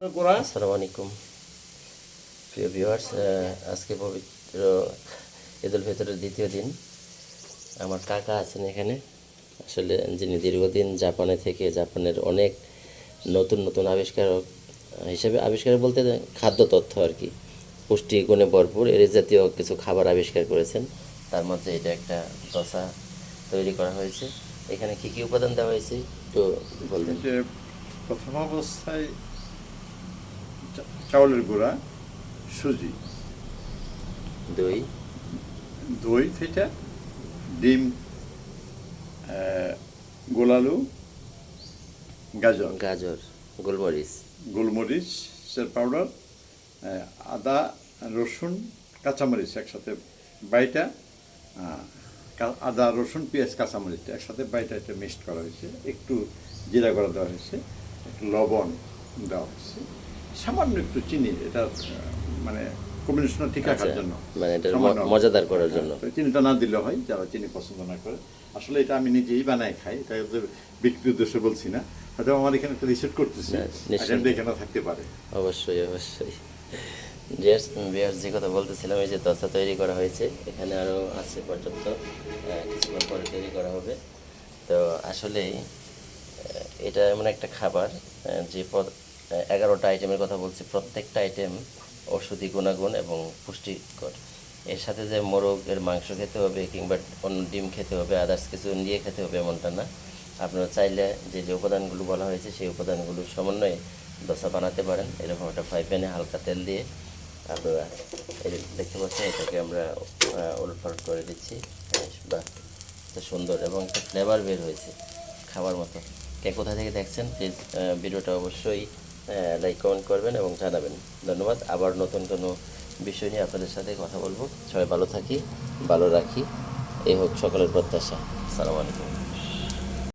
আসসালামু আলাইকুম প্রিয় ভিউয়ার্স, আজকে পবিত্র ঈদুল ফিতরের দ্বিতীয় দিন। আমার কাকা আছেন এখানে, আসলে যিনি দীর্ঘদিন জাপানে থেকে জাপানের অনেক নতুন নতুন আবিষ্কারক হিসেবে, আবিষ্কার বলতে খাদ্য তথ্য আর কি, পুষ্টিগুণে ভরপুর এর জাতীয় কিছু খাবার আবিষ্কার করেছেন। তার মধ্যে এটা একটা দোসা তৈরি করা হয়েছে। এখানে কি কি উপাদান দেওয়া হয়েছে একটু বলবেন? যে প্রথম অবস্থায় চাউলের গুঁড়া, সুজি, দই, দই ফেটা, ডিম, গোলালু, গাজর, গাজর, গোলমরিচ, গোলমরিচের পাউডার, আদা, রসুন, কাঁচামরিচ একসাথে বাইটা, আদা, রসুন, পেঁয়াজ, কাঁচামরিচটা একসাথে বাইটা এটা মিক্সড করা হয়েছে, একটু জিরা গুঁড়া দেওয়া হয়েছে, একটু লবণ দেওয়া হয়েছে, সামান্য একটু চিনি, এটা মানে কম্বিনেশনটা ঠিক রাখার জন্য, মানে এটা সামান্য মজাদার করার জন্য। তো চিনিটা না দিলে হয়, যারা চিনি পছন্দ না করে। আসলে এটা আমি নিজেই বানাই খাই, এটা ওদের বিক্রি উদ্দেশ্যে বলছি না, হয়তো আমার এখানে একটা রিসেট করতেছি, নিশ্চয়ই। এখানে থাকতে পারে। অবশ্যই অবশ্যই। যে কথা বলতেছিলাম, এই যে দোসা তৈরি করা হয়েছে, এখানে আরও আছে পর্যাপ্ত, কিছুক্ষণ পরে তৈরি করা হবে। তো আসলেই এটা এমন একটা খাবার, যে 11টা আইটেমের কথা বলছি, প্রত্যেকটা আইটেম ঔষধি গুণাগুণ এবং পুষ্টিকর। এর সাথে যে মোরগের মাংস খেতে হবে কিংবা অন্য ডিম খেতে হবে, আদার্স কিছু দিয়ে খেতে হবে এমনটা না। আপনারা চাইলে যে যে উপাদানগুলো বলা হয়েছে সেই উপাদানগুলোর সমন্বয়ে দোসা বানাতে পারেন। এরকম একটা ফ্রাই প্যানে হালকা তেল দিয়ে আপনারা এই দেখতে পাচ্ছেন, এটাকে আমরা উলটপালট করে দিচ্ছি। বাহ, সুন্দর এবং একটা ফ্লেভার বের হয়েছে খাবার মতো। কে কোথা থেকে দেখছেন প্লিজ ভিডিওটা অবশ্যই লাইক কমেন্ট করবেন এবং জানাবেন। ধন্যবাদ। আবার নতুন কোনো বিষয় নিয়ে আপনাদের সাথে কথা বলবো। সবাই ভালো থাকি, ভালো রাখি, এই হোক সকলের প্রত্যাশা। আসসালামু আলাইকুম।